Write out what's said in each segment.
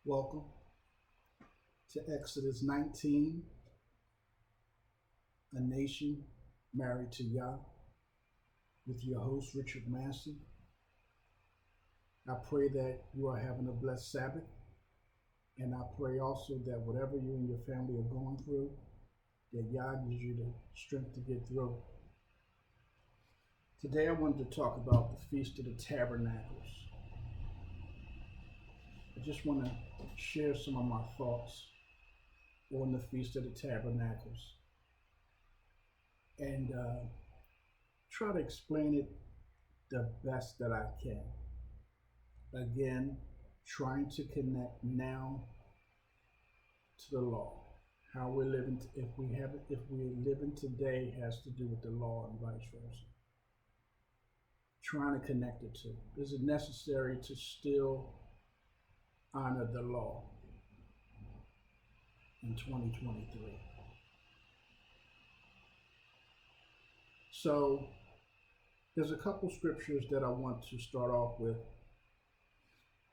Welcome to Exodus 19, a nation married to Yah, with your host, Richard Massey. I pray that you are having a blessed Sabbath, and I pray also that whatever you and your family are going through, that Yah gives you the strength to get through. Today I wanted to talk about the Feast of the Tabernacles. I just want to share some of my thoughts on the Feast of the Tabernacles and try to explain it the best that I can. Again, trying to connect now to the law. How we're living, if we're living today, has to do with the law and vice versa. Trying to connect it to. Is it necessary to still honor the law in 2023? So there's a couple scriptures that I want to start off with.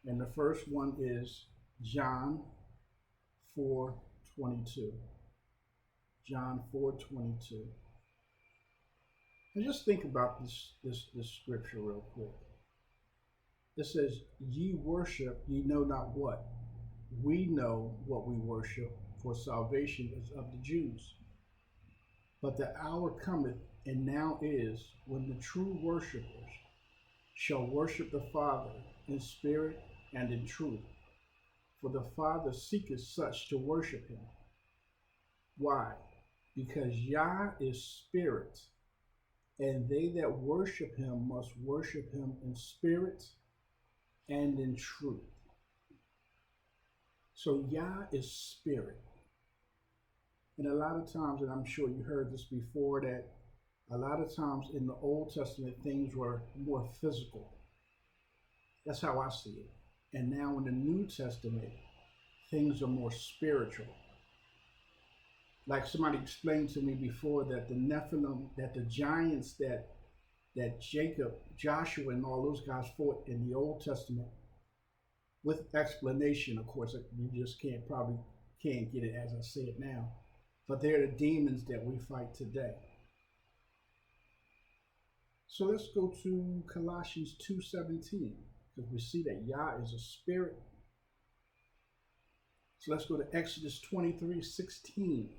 And the first one is John 4:22. John 4:22. And just think about this scripture real quick. It says, ye worship, ye know not what. We know what we worship, for salvation is of the Jews. But the hour cometh, and now is, when the true worshipers shall worship the Father in spirit and in truth. For the Father seeketh such to worship him. Why? Because Yah is spirit, and they that worship him must worship him in spirit and in truth. So Yah is spirit. And a lot of times, and I'm sure you heard this before, that a lot of times in the Old Testament, things were more physical. That's how I see it. And now in the New Testament, things are more spiritual. Like somebody explained to me before that the Nephilim, that the giants that Jacob, Joshua, and all those guys fought in the Old Testament, with explanation, of course, you just probably can't get it as I say it now, but they're the demons that we fight today. So let's go to Colossians 2:17, because we see that Yah is a spirit. So let's go to Exodus 23:16,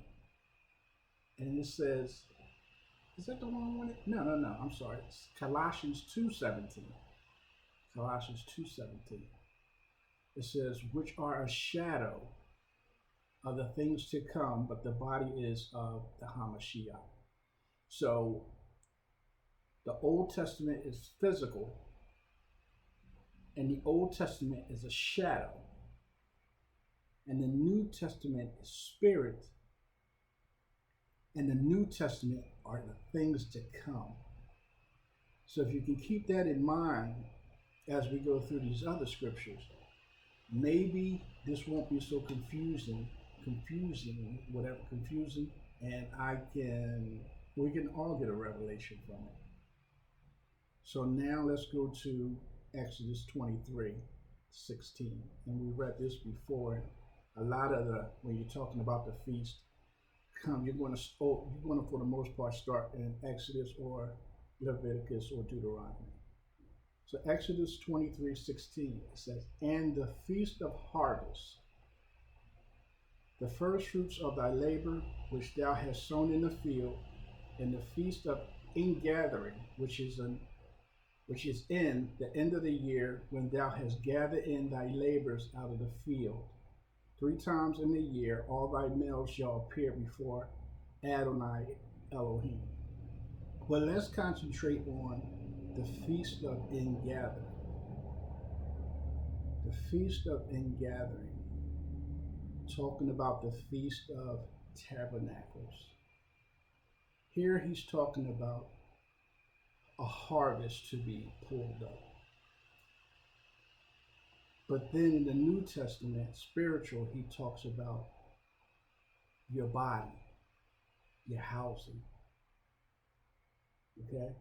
and it says, is that the wrong one? No, I'm sorry. It's Colossians 2:17. Colossians 2:17. It says, which are a shadow of the things to come, but the body is of the Hamashiach. So the Old Testament is physical, and the Old Testament is a shadow, and the New Testament is spirit, and the New Testament are the things to come. So if you can keep that in mind as we go through these other scriptures, maybe this won't be so confusing, and we can all get a revelation from it. So now let's go to Exodus 23:16. And we read this before. A lot of when you're talking about the feast, you're going to for the most part start in Exodus or Leviticus or Deuteronomy. So Exodus 23:16, it says, and the feast of harvest, the first fruits of thy labor, which thou hast sown in the field, and the feast of ingathering, which is in the end of the year, when thou hast gathered in thy labors out of the field. 3 times in the year, all thy males shall appear before Adonai Elohim. Well, let's concentrate on the Feast of Ingathering. The Feast of Ingathering, talking about the Feast of Tabernacles. Here he's talking about a harvest to be pulled up. But then in the New Testament, spiritual, he talks about your body, your housing. Okay?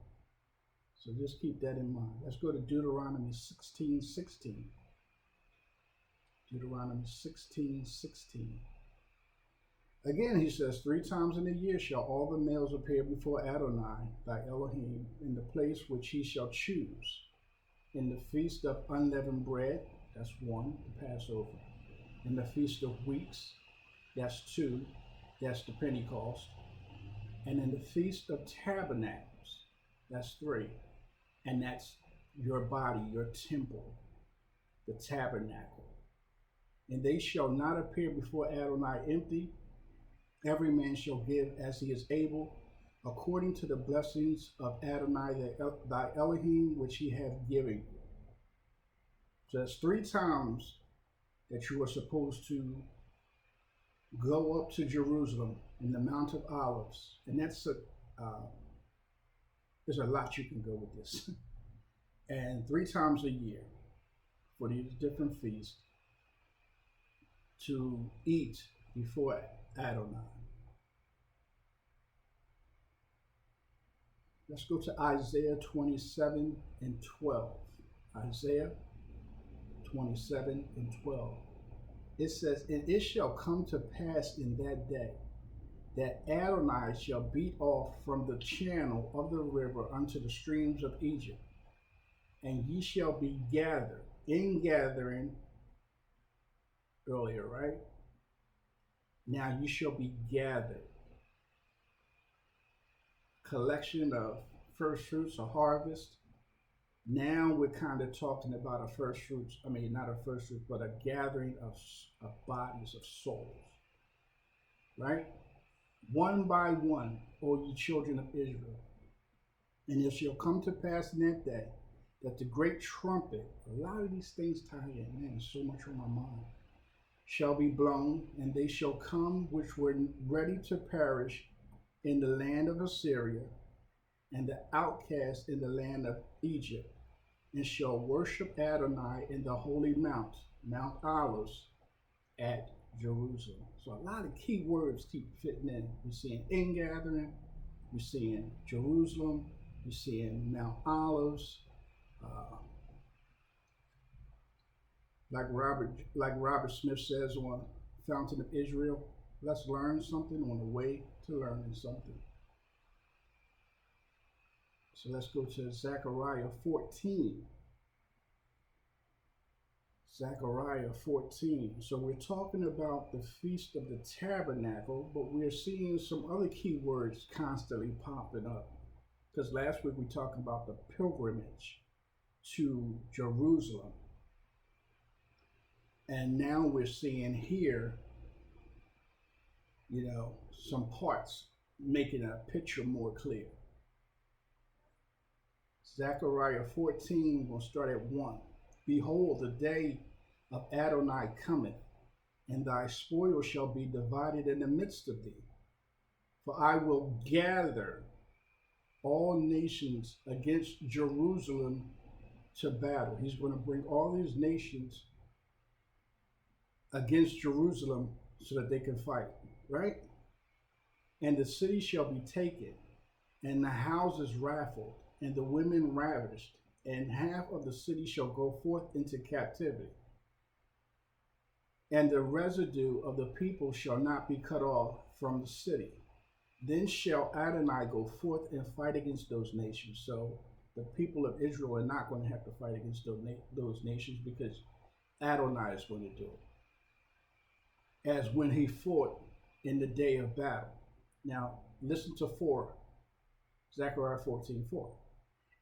So just keep that in mind. Let's go to Deuteronomy 16:16. Deuteronomy 16:16. Again, he says, 3 times in a year shall all the males appear before Adonai, thy Elohim, in the place which he shall choose. In the feast of unleavened bread, that's 1, the Passover. In the feast of weeks, that's 2, that's the Pentecost. And in the Feast of Tabernacles, that's 3, and that's your body, your temple, the tabernacle. And they shall not appear before Adonai empty. Every man shall give as he is able, according to the blessings of Adonai thy Elohim, which he hath given you. So that's 3 times that you are supposed to go up to Jerusalem in the Mount of Olives. And that's there's a lot you can go with this. And 3 times a year for these different feasts to eat before Adonai. Let's go to Isaiah 27:12. Isaiah 27:12. It says, and it shall come to pass in that day that Adonai shall beat off from the channel of the river unto the streams of Egypt, and ye shall be gathered, in gathering, earlier, right? Now you shall be gathered. Collection of first fruits, a harvest. Now we're kind of talking about a first fruits, not a first fruit, but a gathering of bodies, of souls, right? One by one, O ye children of Israel. And it shall come to pass in that day that the great trumpet, a lot of these things tie in, man, so much on my mind, shall be blown, and they shall come which were ready to perish in the land of Assyria, and the outcast in the land of Egypt, and shall worship Adonai in the holy Mount, Mount Olives, at Jerusalem. So a lot of key words keep fitting in. We're seeing ingathering, we're seeing Jerusalem, we're seeing Mount Olives. Like Robert Smith says on Fountain of Israel, let's learn something on the way to learning something. So let's go to Zechariah 14. Zechariah 14. So we're talking about the Feast of the Tabernacle, but we're seeing some other key words constantly popping up. Because last week we talked about the pilgrimage to Jerusalem. And now we're seeing here, some parts making a picture more clear. Zechariah 14, we'll start at 1. Behold, the day of Adonai cometh, and thy spoil shall be divided in the midst of thee. For I will gather all nations against Jerusalem to battle. He's going to bring all these nations against Jerusalem so that they can fight, right? And the city shall be taken, and the houses raffled, and the women ravished, and half of the city shall go forth into captivity. And the residue of the people shall not be cut off from the city. Then shall Adonai go forth and fight against those nations. So the people of Israel are not going to have to fight against those nations, because Adonai is going to do it, as when he fought in the day of battle. Now, listen to 4, Zechariah 14:4.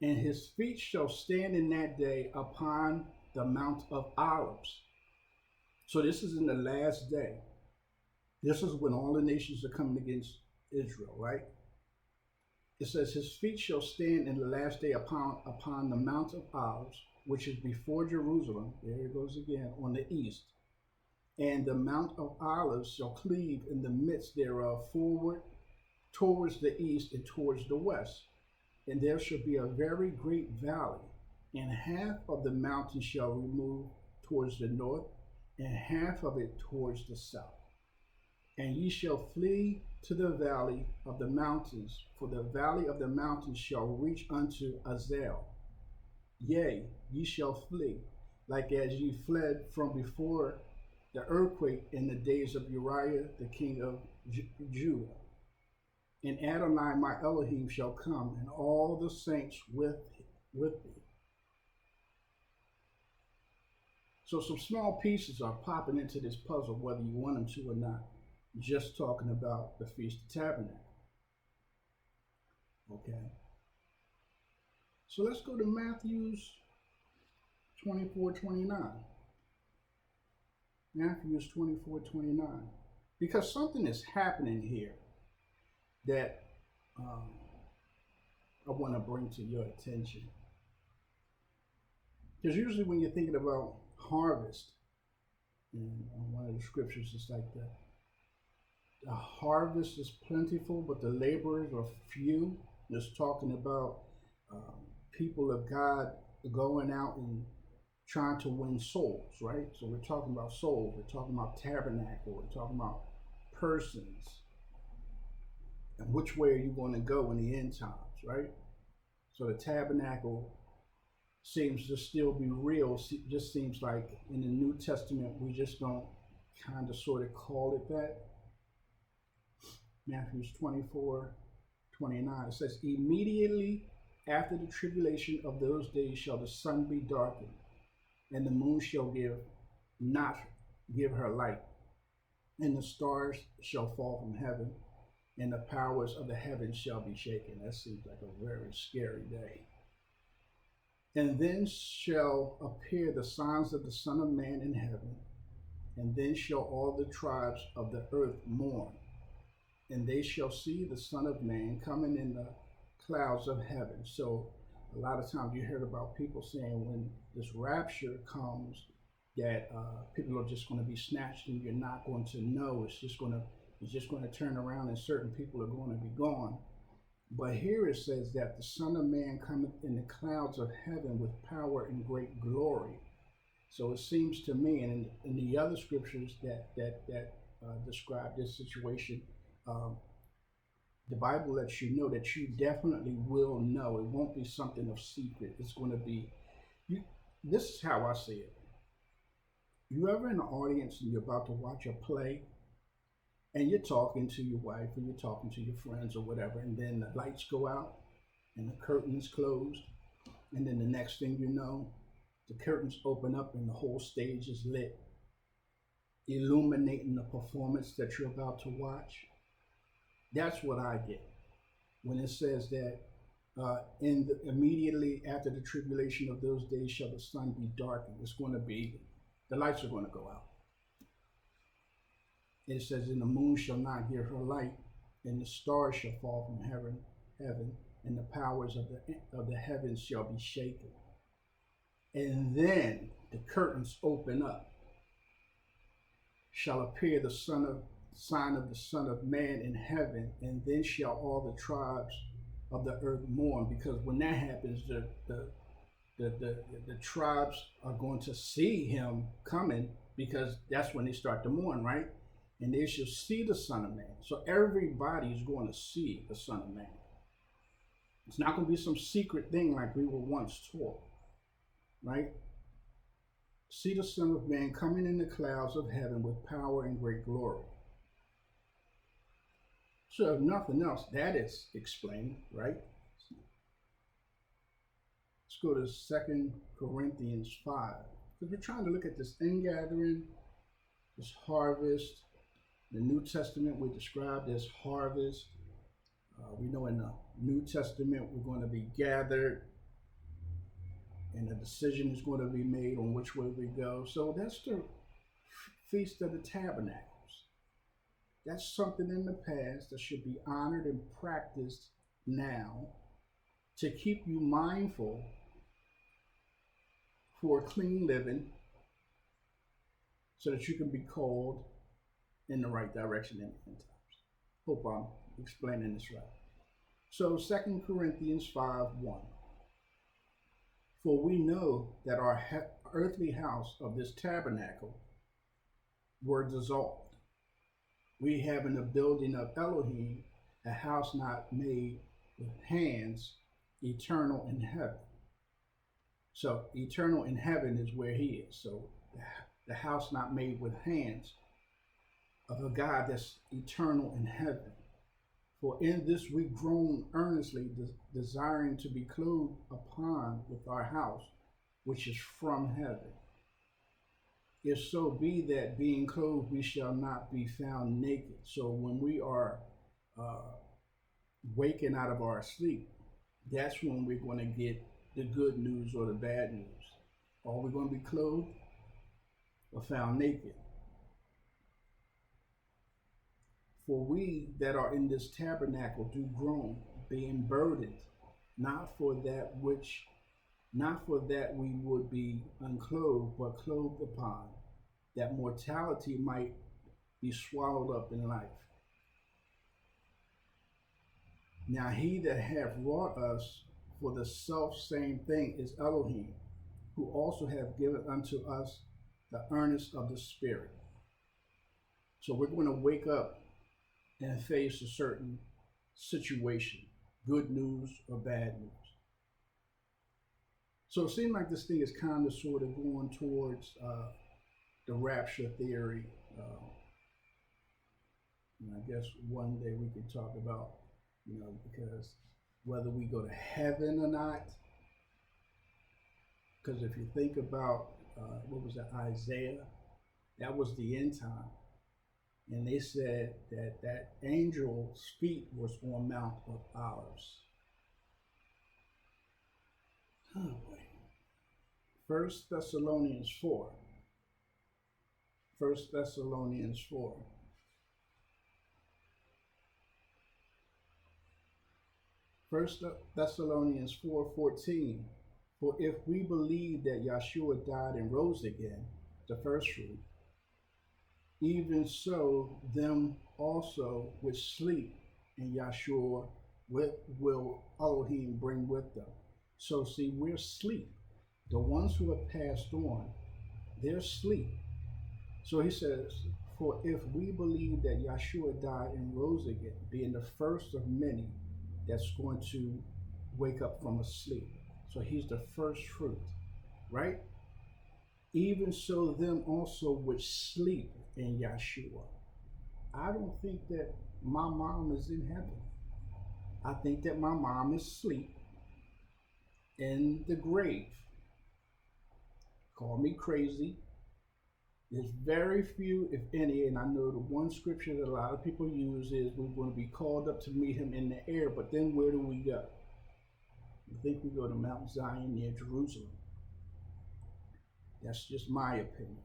And his feet shall stand in that day upon the Mount of Olives. So this is in the last day. This is when all the nations are coming against Israel, right? It says, his feet shall stand in the last day upon the Mount of Olives, which is before Jerusalem. There it goes again, on the east. And the Mount of Olives shall cleave in the midst thereof forward towards the east and towards the west. And there shall be a very great valley, and half of the mountain shall remove towards the north, and half of it towards the south. And ye shall flee to the valley of the mountains, for the valley of the mountains shall reach unto Azel. Yea, ye shall flee, like as ye fled from before the earthquake in the days of Uriah the king of Judah. And Adonai my Elohim shall come, and all the saints with thee. So some small pieces are popping into this puzzle, whether you want them to or not. Just talking about the Feast of Tabernacles. Okay. So let's go to Matthew's 24:29. Matthew's 24:29. Because something is happening here that I want to bring to your attention. Because usually when you're thinking about harvest, and one of the scriptures is like that, the harvest is plentiful, but the laborers are few. It's talking about people of God going out and trying to win souls, right? So we're talking about souls, we're talking about tabernacle, we're talking about persons. And which way are you going to go in the end times, right? So the tabernacle seems to still be real. Just seems like in the New Testament, we just don't kind of sort of call it that. Matthew's 24:29, it says, immediately after the tribulation of those days shall the sun be darkened, and the moon shall not give her light, and the stars shall fall from heaven, and the powers of the heavens shall be shaken. That seems like a very scary day. And then shall appear the signs of the Son of Man in heaven, and then shall all the tribes of the earth mourn, and they shall see the Son of Man coming in the clouds of heaven. So a lot of times you heard about people saying when this rapture comes that people are just going to be snatched and you're not going to know. It's just going to turn around and certain people are going to be gone. But here it says that the Son of Man cometh in the clouds of heaven with power and great glory. So it seems to me, and in the other scriptures that describe this situation, the Bible lets you know that you definitely will know. It won't be something of secret. It's going to be, this is how I see it. You ever in the audience and you're about to watch a play, and you're talking to your wife or you're talking to your friends or whatever, and then the lights go out and the curtain is closed, and then the next thing you know, the curtains open up and the whole stage is lit, illuminating the performance that you're about to watch. That's what I get when it says that immediately after the tribulation of those days shall the sun be darkened. It's going to be, the lights are going to go out. It says, and the moon shall not give her light, and the stars shall fall from heaven, and the powers of the heavens shall be shaken. And then the curtains open up. Shall appear the sign of the Son of Man in heaven, and then shall all the tribes of the earth mourn. Because when that happens, the tribes are going to see him coming, because that's when they start to mourn, right? And they shall see the Son of Man. So everybody is going to see the Son of Man. It's not going to be some secret thing like we were once taught, right? See the Son of Man coming in the clouds of heaven with power and great glory. So if nothing else, that is explained, right? Let's go to 2 Corinthians 5. Because we're trying to look at this ingathering, this harvest. The New Testament we described as harvest. We know in the New Testament we're going to be gathered, and a decision is going to be made on which way we go. So that's the Feast of the Tabernacles. That's something in the past that should be honored and practiced now to keep you mindful for clean living, so that you can be called in the right direction in the end times. Hope I'm explaining this right. So 2 Corinthians 5:1. For we know that our earthly house of this tabernacle were dissolved. We have in the building of Elohim a house not made with hands, eternal in heaven. So eternal in heaven is where he is. So the house not made with hands, of a God that's eternal in heaven. For in this we groan earnestly, desiring to be clothed upon with our house, which is from heaven. If so be that being clothed we shall not be found naked. So when we are waking out of our sleep, that's when we're going to get the good news or the bad news. Are we going to be clothed or found naked? For we that are in this tabernacle do groan, being burdened, not for that we would be unclothed, but clothed upon, that mortality might be swallowed up in life. Now he that hath wrought us for the self same thing is Elohim, who also hath given unto us the earnest of the Spirit. So we're going to wake up and face a certain situation, good news or bad news. So it seems like this thing is kind of sort of going towards the rapture theory. And I guess one day we can talk about, because whether we go to heaven or not, because if you think about, what was that, Isaiah, that was the end time. And they said that angel's feet was on Mount of Olives. Oh boy. 1 Thessalonians 4. 1 Thessalonians 4. 1 Thessalonians 4:14. For if we believe that Yeshua died and rose again, the first fruit, even so them also which sleep in Yeshua will Elohim bring with them. So see, we're asleep. The ones who have passed on, they're asleep. So he says, for if we believe that Yeshua died and rose again, being the first of many that's going to wake up from asleep. So he's the first fruit, right? Even so them also which sleep in Yeshua. I don't think that my mom is in heaven. I think that my mom is asleep in the grave. Call me crazy. There's very few, if any, and I know the one scripture that a lot of people use is we're going to be called up to meet him in the air, but then where do we go? I think we go to Mount Zion near Jerusalem. That's just my opinion.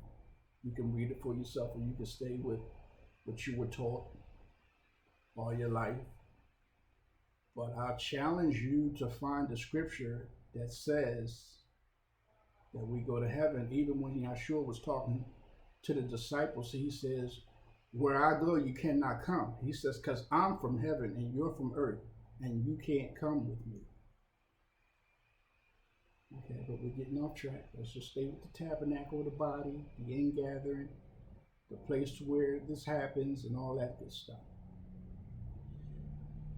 You can read it for yourself, or you can stay with what you were taught all your life. But I challenge you to find the scripture that says that we go to heaven. Even when Yeshua was talking to the disciples, he says, where I go, you cannot come. He says, because I'm from heaven and you're from earth, and you can't come with me. Okay, but we're getting off track. Let's just stay with the tabernacle of the body, the ingathering, the place where this happens, and all that good stuff.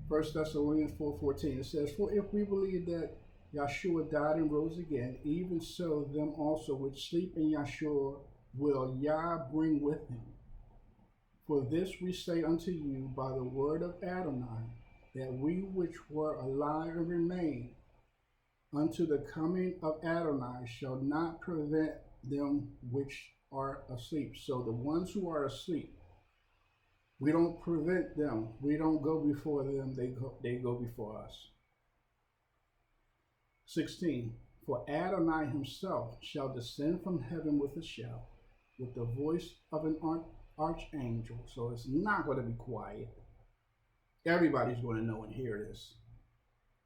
1 Thessalonians 4:14, it says, for if we believe that Yeshua died and rose again, even so them also which sleep in Yeshua will Yah bring with him. For this we say unto you by the word of Adonai, that we which were alive and remain unto the coming of Adonai shall not prevent them which are asleep. So the ones who are asleep, we don't prevent them. We don't go before them. They go before us. 16. For Adonai himself shall descend from heaven with a shout, with the voice of an archangel. So it's not going to be quiet. Everybody's going to know and hear this.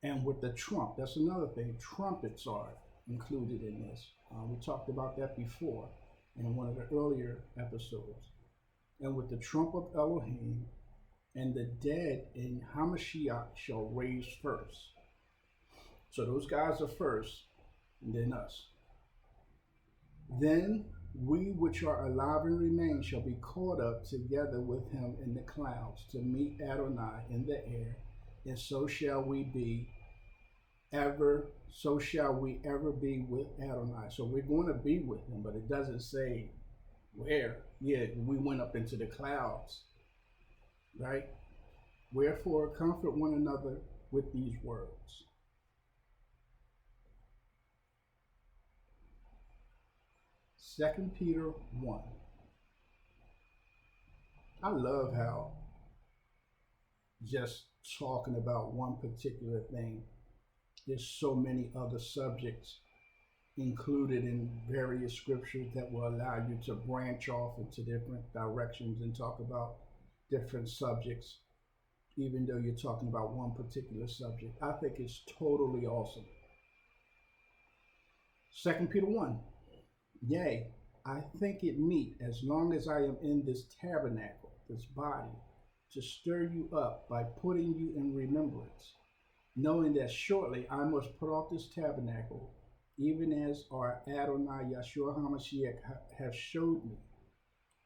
And with the trump, that's another thing. Trumpets are included in this. We talked about that before in one of the earlier episodes. And with the trump of Elohim, and the dead in Hamashiach shall raise first. So those guys are first, and then us. Then we which are alive and remain shall be caught up together with him in the clouds to meet Adonai in the air, and so shall we ever be with Adonai. So we're going to be with him, but it doesn't say Where? Yeah, we went up into the clouds, right? Wherefore, comfort one another with these words. Second Peter 1. I love how just talking about one particular thing, there's so many other subjects included in various scriptures that will allow you to branch off into different directions and talk about different subjects, even though you're talking about one particular subject. I think it's totally awesome. Second Peter 1. Yea, I think it meet, as long as I am in this tabernacle, this body, to stir you up by putting you in remembrance, knowing that shortly I must put off this tabernacle, even as our Adonai Yahshua HaMashiach have showed me.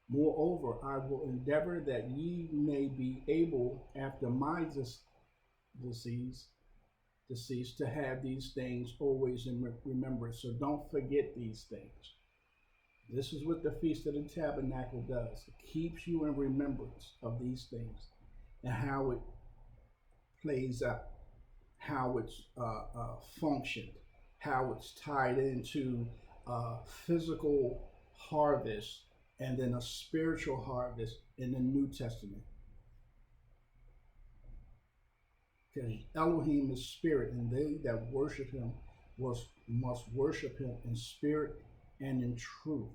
Moreover, I will endeavor that ye may be able, after my decease, to have these things always in remembrance. So don't forget these things. This is what the Feast of the Tabernacle does. It keeps you in remembrance of these things and how it plays out, how it's functioned, how it's tied into physical harvest and then a spiritual harvest in the New Testament. Because Elohim is spirit, and they that worship him must worship him in spirit and in truth.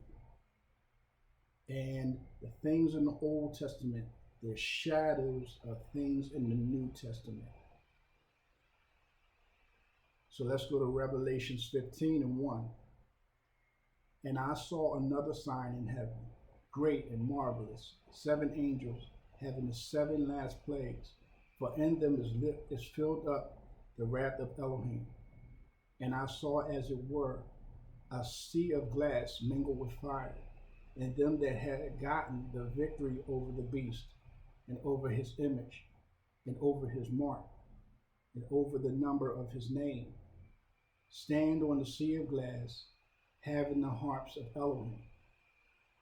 And the things in the Old Testament, they're shadows of things in the New Testament. So let's go to Revelations 15 and 1. And I saw another sign in heaven, great and marvelous, 7 angels having the 7 last plagues, for in them is filled up the wrath of Elohim. And I saw, as it were, a sea of glass mingled with fire, and them that had gotten the victory over the beast, and over his image, and over his mark, and over the number of his name, stand on the sea of glass, having the harps of Elohim.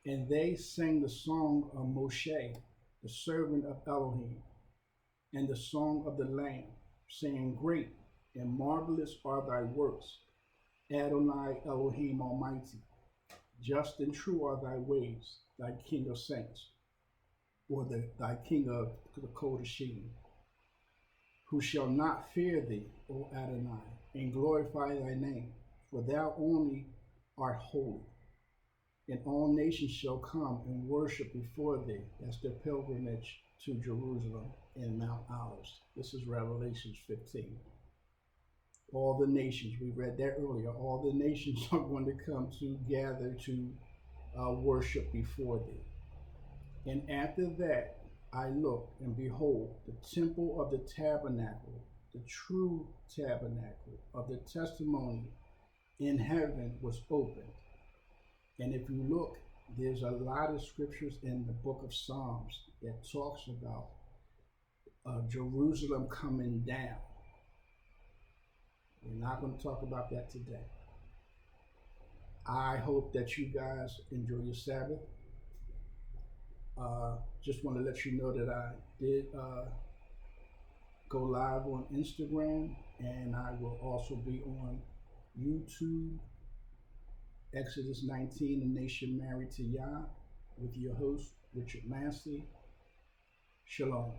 And they sang the song of Moshe, the servant of Elohim, and the song of the Lamb, saying, Great and marvelous are thy works, Adonai Elohim Almighty. Just and true are thy ways, thy King of saints, or thy King of the Kodashim, who shall not fear thee, O Adonai, and glorify thy name, for thou only art holy. And all nations shall come and worship before thee. That's the pilgrimage to Jerusalem and Mount Olives. This is Revelation 15. All the nations, we read that earlier, all the nations are going to come to gather to worship before thee. And after that, I looked, and behold, the temple of the tabernacle, the true tabernacle of the testimony in heaven was opened. And if you look, there's a lot of scriptures in the book of Psalms that talks about Jerusalem coming down. We're not going to talk about that today. I hope that you guys enjoy your Sabbath. Just want to let you know that I did go live on Instagram, and I will also be on YouTube. Exodus 19, A Nation Married to Yah, with your host, Richard Massey. Shalom.